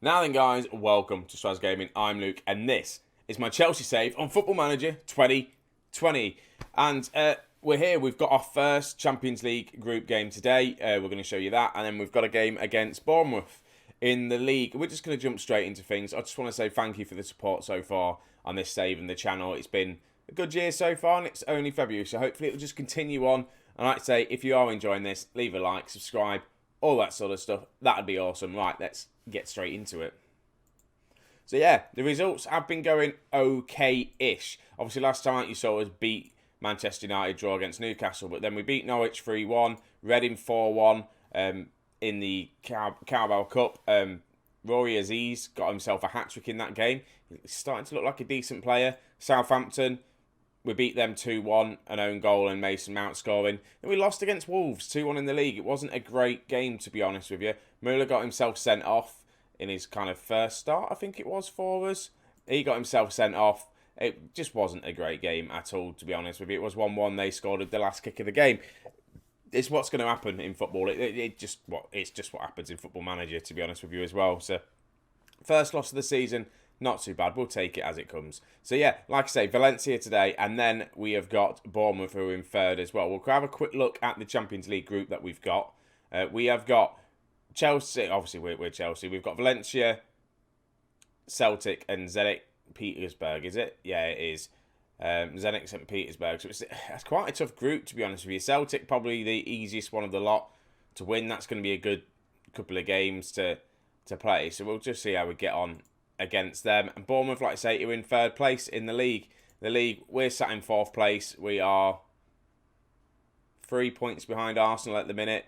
Now then, guys, welcome to Straz Gaming. I'm Luke, and this is my Chelsea save on Football Manager 2020. And we're here. We've got our first Champions League group game today. We're going to show you that, and then we've got a game against Bournemouth in the league. We're just going to jump straight into things. I just want to say thank you for the support so far on this save and the channel. It's been a good year so far, and it's only February, so hopefully it will just continue on. And like I say, if you are enjoying this, leave a like, subscribe, all that sort of stuff. That'd be awesome. Right, let's get straight into it. So yeah, the results have been going okay-ish. Obviously, last time you saw us beat Manchester United, draw against Newcastle, but then we beat Norwich 3-1, Reading 4-1 in the Carabao Cup. Rory Aziz got himself a hat-trick in that game. He's starting to look like a decent player. Southampton, we beat them 2-1, an own goal and Mason Mount scoring. And we lost against Wolves 2-1 in the league. It wasn't a great game, to be honest with you. Müller got himself sent off in his kind of first start, I think it was, for us. He got himself sent off. It just wasn't a great game at all, to be honest with you. It was 1-1. They scored the last kick of the game. It's what's going to happen in football. It's just what happens in Football Manager, to be honest with you as well. So, first loss of the season. Not too bad. We'll take it as it comes. So, yeah, like I say, Valencia today. And then we have got Bournemouth, who are in third as well. We'll have a quick look at the Champions League group that we've got. We have got Chelsea. Obviously, we're Chelsea. We've got Valencia, Celtic, and Zenit Petersburg, is it? Yeah, it is. Zenit St. Petersburg. So, it's quite a tough group, to be honest with you. Celtic, probably the easiest one of the lot to win. That's going to be a good couple of games to play. So, we'll just see how we get on against them. And Bournemouth, like I say, are in third place in the league. We're sat in fourth place. We are 3 points behind Arsenal at the minute.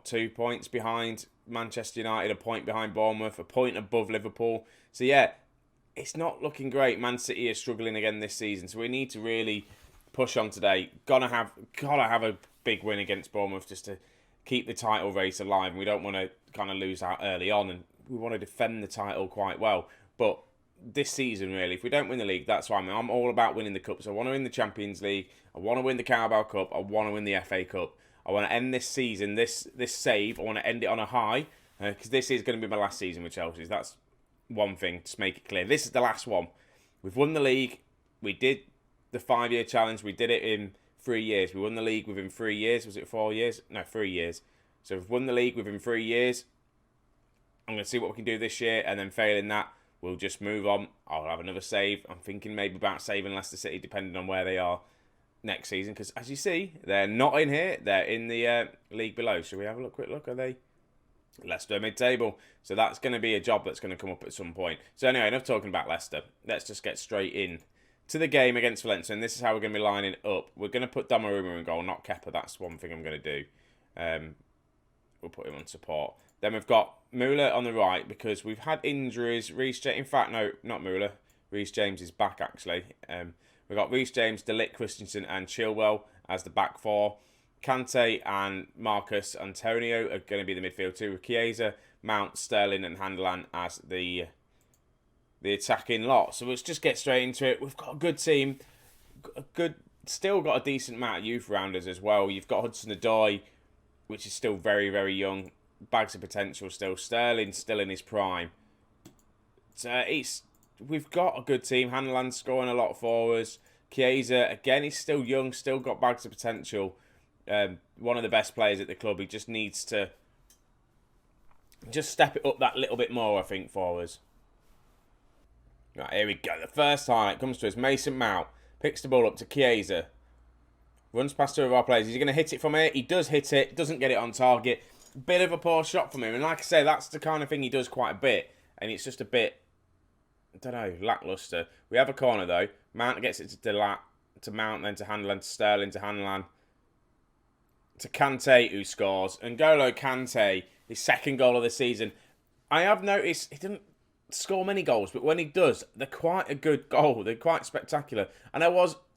2 points behind Manchester United, a point behind Bournemouth, a point above Liverpool. So yeah, it's not looking great. Man City is struggling again this season, so we need to really push on today. Gotta have a big win against Bournemouth just to keep the title race alive. And we don't want to kind of lose out early on, and we want to defend the title quite well. But this season, really, if we don't win the league, that's why I'm all about winning the cups. I want to win the Champions League. I want to win the Carabao Cup. I want to win the FA Cup. I want to end this season, this save, I want to end it on a high, because this is going to be my last season with Chelsea. That's one thing, to make it clear. This is the last one. We've won the league. We did the 5-year challenge. We did it in 3 years. We won the league within 3 years. Was it 4 years? No, 3 years. So we've won the league within 3 years. I'm going to see what we can do this year, and then failing that, we'll just move on. I'll have another save. I'm thinking maybe about saving Leicester City, depending on where they are next season, because as you see, they're not in here. They're in the league below. Should we have a quick look? Are they? Leicester mid-table. So that's going to be a job that's going to come up at some point. So anyway, enough talking about Leicester. Let's just get straight in to the game against Valencia, and this is how we're going to be lining up. We're going to put Donnarumma in goal, not Kepa. That's one thing I'm going to do. We'll put him on support. Then we've got Müller on the right, because we've had injuries. Reece James, in fact, no, not Müller. Reece James is back, actually. We've got Reece James, De Ligt, Christensen and Chilwell as the back four. Kante and Marcus Antonio are going to be the midfield too, with Chiesa, Mount, Sterling and Handelan as the attacking lot. So let's just get straight into it. We've got a good team. Still got a decent amount of youth around us as well. You've got Hudson-Odoi, which is still very, very young. Bags of potential still. Sterling still in his prime. We've got a good team. Handelan's scoring a lot for us. Chiesa, again, he's still young, still got bags of potential. One of the best players at the club. He just needs to just step it up that little bit more, I think, for us. Right, here we go. The first highlight comes to us. Mason Mount picks the ball up to Chiesa. Runs past two of our players. He's going to hit it from here. He does hit it. Doesn't get it on target. Bit of a poor shot from him. And like I say, that's the kind of thing he does quite a bit. And it's just a bit, I don't know, lacklustre. We have a corner, though. Mount gets it to Mount, then to Handelan, to Sterling, to Handelan, to Kante, who scores. N'Golo Kante, his second goal of the season. I have noticed he didn't score many goals, but when he does, they're quite a good goal. They're quite spectacular. And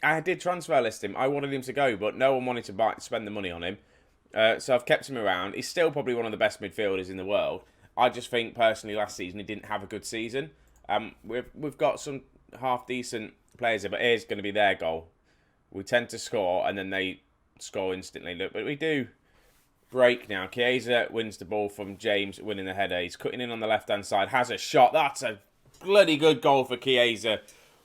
I did transfer list him. I wanted him to go, but no one wanted to spend the money on him. So I've kept him around. He's still probably one of the best midfielders in the world. I just think, personally, last season he didn't have a good season. We've got some half-decent players here, but here's going to be their goal. We tend to score, and then they score instantly. Look, but we've break now. Chiesa wins the ball from James, winning the header. He's cutting in on the left-hand side. Has a shot. That's a bloody good goal for Chiesa.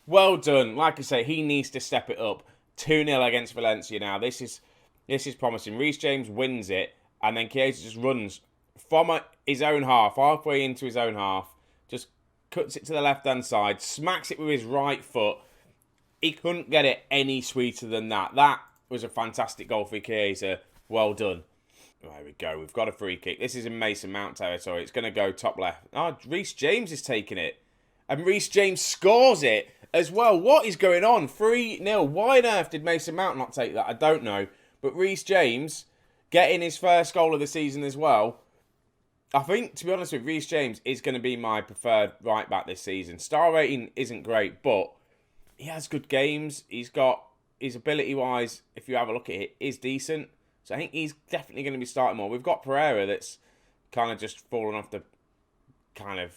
Well done. Like I say, he needs to step it up. 2-0 against Valencia now. This is promising. Reece James wins it, and then Chiesa just runs from his own half, halfway into his own half. Just cuts it to the left-hand side, smacks it with his right foot. He couldn't get it any sweeter than that. That was a fantastic goal for Chiesa. Well done. There we go. We've got a free kick. This is in Mason Mount territory. It's going to go top left. Oh, Reece James is taking it. And Reece James scores it as well. What is going on? 3-0. Why on earth did Mason Mount not take that? I don't know. But Reece James getting his first goal of the season as well. I think, to be honest with you, Reece James is going to be my preferred right back this season. Star rating isn't great, but he has good games. He's got his ability-wise, if you have a look at it, is decent. So I think he's definitely going to be starting more. We've got Pereira that's kind of just fallen off the kind of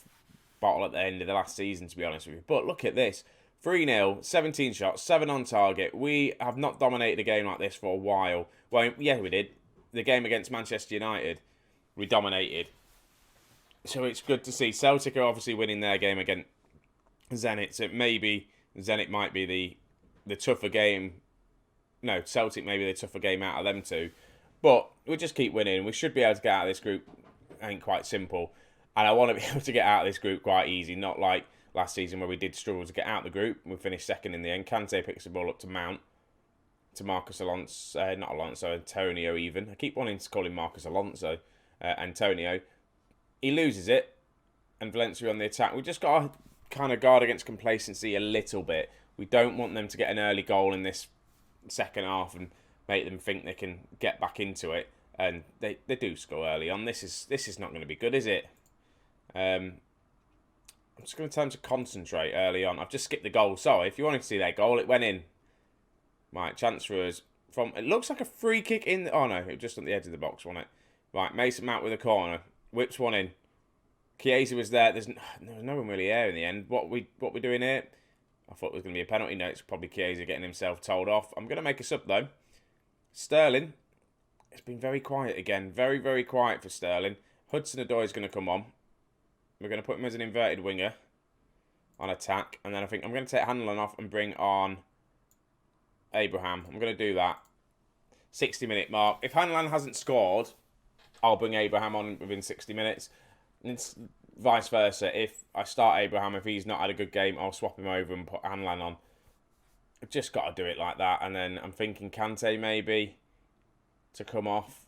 bottle at the end of the last season, to be honest with you. But look at this. 3-0, 17 shots, 7 on target. We have not dominated a game like this for a while. Well, yeah, we did. The game against Manchester United, we dominated. So it's good to see. Celtic are obviously winning their game against Zenit. So maybe Zenit might be the tougher game. No, Celtic may be the tougher game out of them two. But we'll just keep winning. We should be able to get out of this group. Ain't quite simple. And I want to be able to get out of this group quite easy. Not like last season where we did struggle to get out of the group. We finished second in the end. Kante picks the ball up to Mount. To Marcus Alonso. Not Alonso, Antonio even. I keep wanting to call him Marcus Alonso. Antonio. He loses it. And Valencia on the attack. We just got to kind of guard against complacency a little bit. We don't want them to get an early goal in this second half and make them think they can get back into it. And they do score early on. This is not going to be good, is it? I'm just going to tell them to concentrate early on. I've just skipped the goal. Sorry, if you wanted to see that goal, it went in. Right, chance for us. It looks like a free kick in. Oh no, it was just on the edge of the box, wasn't it? Right, Mason Mount with a corner. Whips one in. Chiesa was there. There was no one really there in the end. What we doing here? I thought it was going to be a penalty. No, it's probably Chiesa getting himself told off. I'm going to make a sub though. Sterling. It's been very quiet again. Very, very quiet for Sterling. Hudson-Odoi is going to come on. We're going to put him as an inverted winger on attack. And then I think I'm going to take Hanlon off and bring on Abraham. I'm going to do that. 60-minute mark. If Hanlon hasn't scored, I'll bring Abraham on within 60 minutes. And it's vice versa. If I start Abraham, if he's not had a good game, I'll swap him over and put Hanlon on. I've just got to do it like that. And then I'm thinking Kante maybe to come off.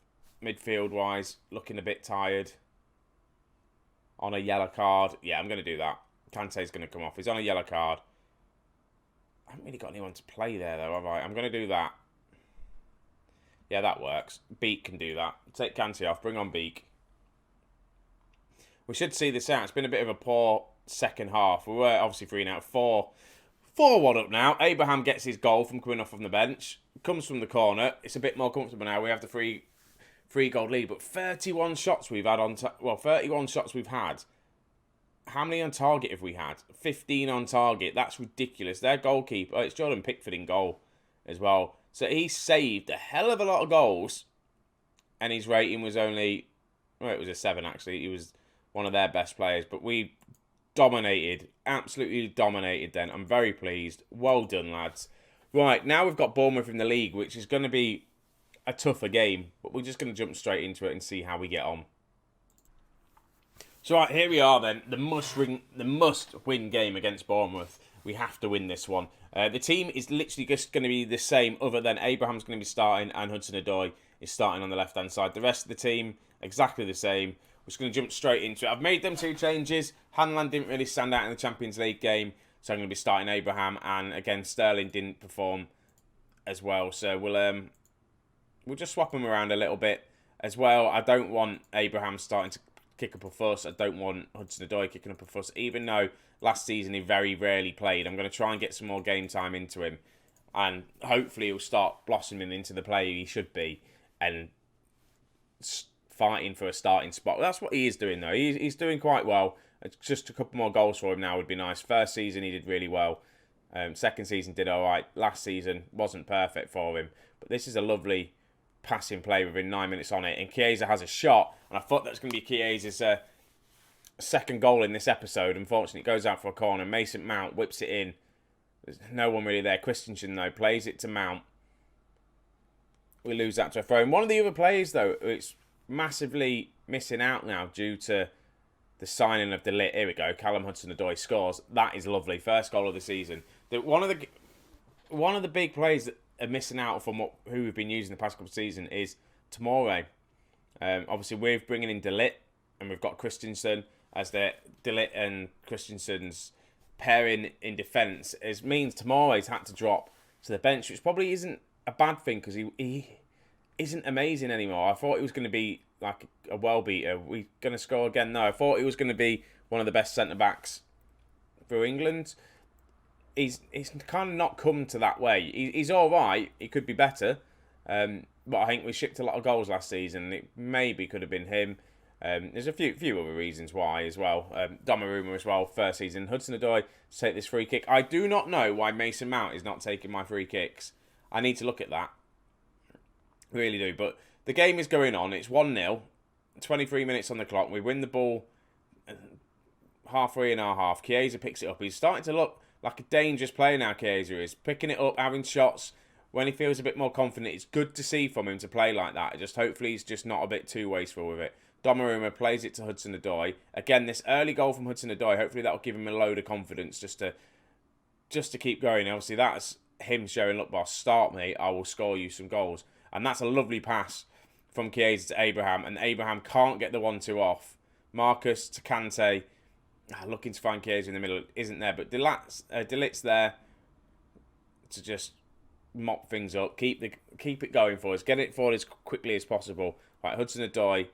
Midfield-wise, looking a bit tired. On a yellow card. Yeah, I'm going to do that. Kante's going to come off. He's on a yellow card. I haven't really got anyone to play there, though, have I? I'm going to do that. Yeah, that works. Beak can do that. Take Kante off. Bring on Beak. We should see this out. It's been a bit of a poor second half. We were obviously 3-0. 4-1 up now. Abraham gets his goal from coming off from the bench. Comes from the corner. It's a bit more comfortable now. We have the free goal lead. But 31 shots we've had on... 31 shots we've had. How many on target have we had? 15 on target. That's ridiculous. Their goalkeeper... Oh, it's Jordan Pickford in goal as well. So he saved a hell of a lot of goals. And his rating was only... Well, it was a 7, actually. He was one of their best players. But we dominated. Absolutely dominated then. I'm very pleased. Well done, lads. Right, now we've got Bournemouth in the league, which is going to be a tougher game. But we're just going to jump straight into it and see how we get on. So, right, here we are then. The must-win game against Bournemouth. We have to win this one. The team is literally just going to be the same, other than Abraham's going to be starting and Hudson-Odoi is starting on the left-hand side. The rest of the team, exactly the same. We're just going to jump straight into it. I've made them 2 changes. Hanlon didn't really stand out in the Champions League game, so I'm going to be starting Abraham. And again, Sterling didn't perform as well, so we'll just swap them around a little bit as well. I don't want Abraham starting to kick up a fuss. I don't want Hudson-Odoi kicking up a fuss, even though last season he very rarely played. I'm going to try and get some more game time into him, and hopefully he'll start blossoming into the player he should be and fighting for a starting spot. That's what he is doing, though. He's doing quite well. Just a couple more goals for him now would be nice. First season he did really well. Second season did all right. Last season wasn't perfect for him, but this is a lovely passing play within 9 minutes on it. And Chiesa has a shot, and I thought that was going to be Chiesa's second goal in this episode. Unfortunately, it goes out for a corner. Mason Mount whips it in. There's no one really there. Christensen, though, plays it to Mount. We lose that to a throw. And one of the other players, though, it's massively missing out now due to the signing of De Ligt. Here we go. Callum Hudson-Odoi scores. That is lovely. First goal of the season. One of the big players that are missing out from who we've been using the past couple of seasons is Tomori. Obviously, we're bringing in De Ligt, and we've got Christensen as the De Ligt and Christensen's pairing in defence. It means Tomori's had to drop to the bench, which probably isn't a bad thing because he isn't amazing anymore. I thought he was going to be like a well beater. We going to score again? No, I thought he was going to be one of the best centre backs for England. He's kind of not come to that way. He's all right. He could be better, but I think we shipped a lot of goals last season. It maybe could have been him. There's a few other reasons why as well. Donnarumma as well, first season. Hudson-Odoi to take this free kick. I do not know why Mason Mount is not taking my free kicks. I need to look at that. Really do. But the game is going on. It's 1-0. 23 minutes on the clock. We win the ball halfway in our half. Chiesa picks it up. He's starting to look like a dangerous player now, Chiesa is. Picking it up, having shots when he feels a bit more confident. It's good to see from him to play like that. Hopefully he's just not a bit too wasteful with it. Donnarumma plays it to Hudson-Odoi. Again, this early goal from Hudson-Odoi, hopefully that will give him a load of confidence just to keep going. Obviously, that's him showing, look, boss, start me. I will score you some goals. And that's a lovely pass from Chiesa to Abraham. And Abraham can't get the 1-2 off. Marcus to Kante. Looking to find Chiesa in the middle. Isn't there. But De Ligt's there to just mop things up. Keep it going for us. Get it forward as quickly as possible. Right, Hudson-Odoi.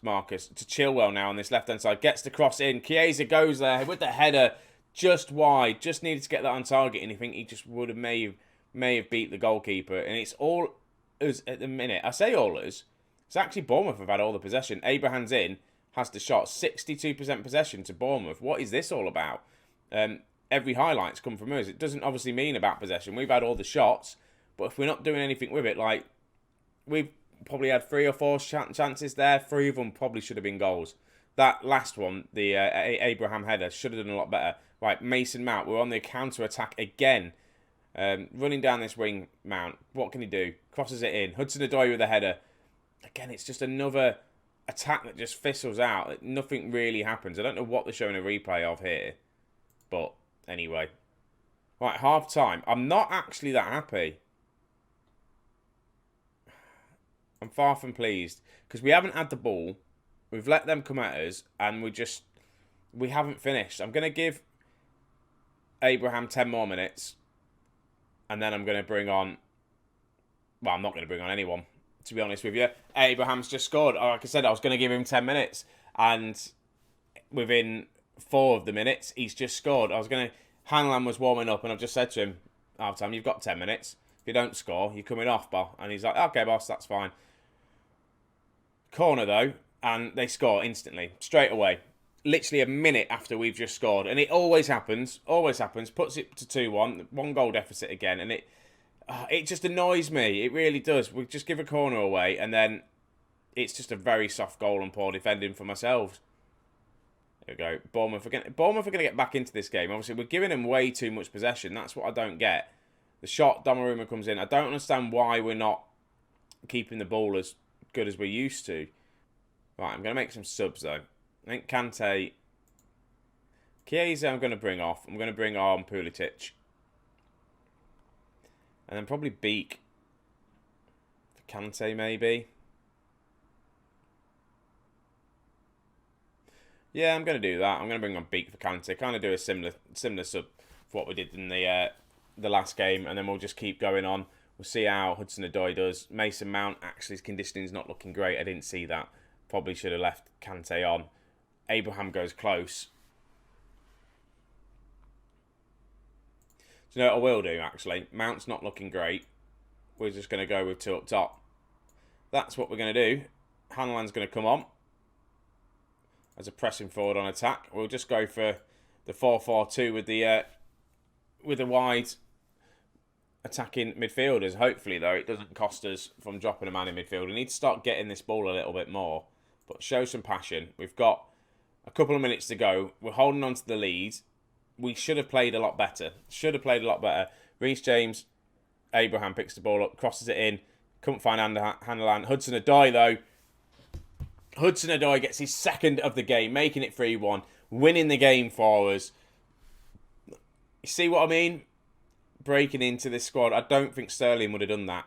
Marcus to Chilwell now on this left-hand side. Gets the cross in. Chiesa goes there with the header just wide. Just needed to get that on target. And I think he just would have may have beat the goalkeeper. And it's all us at the minute. I say all us. It's actually Bournemouth have had all the possession. Abraham's in. Has the shot. 62% possession to Bournemouth. What is this all about? Every highlight's come from us. It doesn't obviously mean about possession. We've had all the shots. But if we're not doing anything with it, like we've probably had 3 or 4 chances there. 3 of them probably should have been goals. That last one, the Abraham header, should have done a lot better. Right, Mason Mount, we're on the counter-attack again. Running down this wing, Mount. What can he do? Crosses it in. Hudson-Odoi with a header. Again, it's just another attack that just fizzles out. Nothing really happens. I don't know what they're showing a replay of here. But anyway. Right, half-time. I'm not actually that happy. I'm far from pleased because we haven't had the ball. We've let them come at us and we haven't finished. I'm going to give Abraham 10 more minutes and then I'm going to bring on... Well, I'm not going to bring on anyone, to be honest with you. Abraham's just scored. Like I said, I was going to give him 10 minutes and within 4 of the minutes, he's just scored. Hanlan was warming up and I've just said to him, half time, you've got 10 minutes. If you don't score, you're coming off, boss. And he's like, okay, boss, that's fine. Corner, though, and they score instantly, straight away. Literally a minute after we've just scored. And it always happens, puts it to 2-1, 1 goal deficit again. And it just annoys me. It really does. We just give a corner away, and then it's just a very soft goal and poor defending for ourselves. There we go. Bournemouth are going to get back into this game. Obviously, we're giving them way too much possession. That's what I don't get. The shot, Donnarumma comes in. I don't understand why we're not keeping the ball as good as we used to. Right, I'm going to make some subs, though. I think Kante... Chiesa I'm going to bring off. I'm going to bring on Pulisic. And then probably Beak. For Kante, maybe. Yeah, I'm going to do that. I'm going to bring on Beak for Kante. Kind of do a similar sub for what we did in the last game, and then we'll just keep going on. We'll see how Hudson-Odoi does. Mason Mount, actually, his conditioning's not looking great. I didn't see that. Probably should have left Kante on. Abraham goes close. Do you know what I will do, actually? Mount's not looking great. We're just going to go with 2 up top. That's what we're going to do. Hanlan's going to come on as a pressing forward on attack. We'll just go for the 4-4-2 with the wide attacking midfielders. Hopefully, though, it doesn't cost us from dropping a man in midfield. We need to start getting this ball a little bit more, but show some passion. We've got a couple of minutes to go. We're holding on to the lead. We should have played a lot better. Reece James, Abraham picks the ball up, crosses it in. Couldn't find Handeland. Hudson-Odoi, though. Hudson-Odoi gets his second of the game, making it 3-1, winning the game for us. You see what I mean? Breaking into this squad. I don't think Sterling would have done that.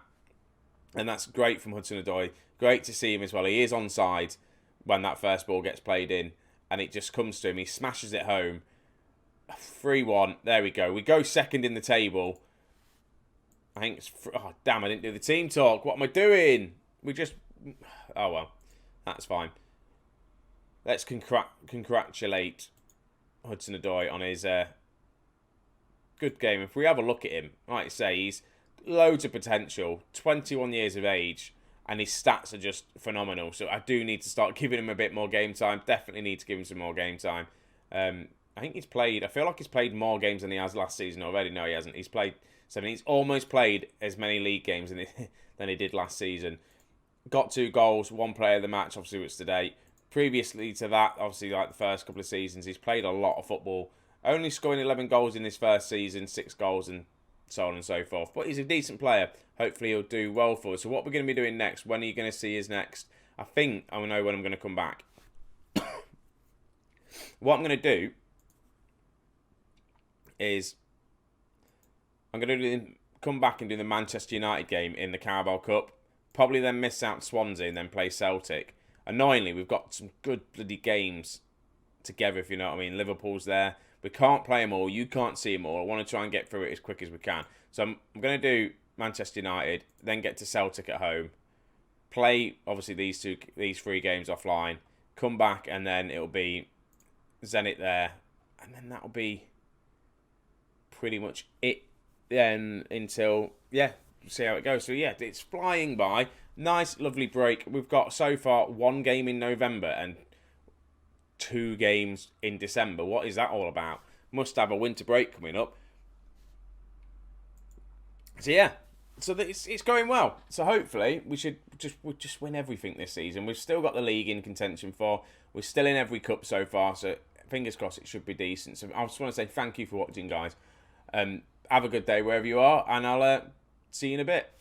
And that's great from Hudson-Odoi. Great to see him as well. He is onside when that first ball gets played in. And it just comes to him. He smashes it home. 3-1. There we go. We go second in the table. I think it's... Oh, damn, I didn't do the team talk. What am I doing? Oh, well. That's fine. Let's congratulate Hudson-Odoi on his good game. If we have a look at him, like I say, he's loads of potential. 21 years of age. And his stats are just phenomenal. So I do need to start giving him a bit more game time. Definitely need to give him some more game time. I think I feel like he's played more games than he has last season already. No, he hasn't. He's played 7. He's almost played as many league games than he did last season. Got 2 goals, 1 player of the match, obviously, which today. Previously to that, obviously, like the first couple of seasons, he's played a lot of football. Only scoring 11 goals in his first season, 6 goals, and so on and so forth. But he's a decent player. Hopefully, he'll do well for us. So what we're going to be doing next, when are you going to see us next? I think I know when I'm going to come back. What I'm going to do is I'm going to come back and do the Manchester United game in the Carabao Cup. Probably then miss out Swansea and then play Celtic. Annoyingly, we've got some good bloody games together, if you know what I mean. Liverpool's there. We can't play them all. You can't see them all. I want to try and get through it as quick as we can. So I'm going to do Manchester United, then get to Celtic at home. Play, obviously, these 3 games offline. Come back, and then it'll be Zenit there. And then that'll be pretty much it then until, see how it goes. So, it's flying by. Nice, lovely break. We've got, so far, 1 game in November and 2 games in December. What is that all about? Must have a winter break coming up. So, it's going well. So, hopefully, we'll just win everything this season. We've still got the league in contention for. We're still in every cup so far, so fingers crossed it should be decent. So, I just want to say thank you for watching, guys. Have a good day wherever you are, and I'll see you in a bit.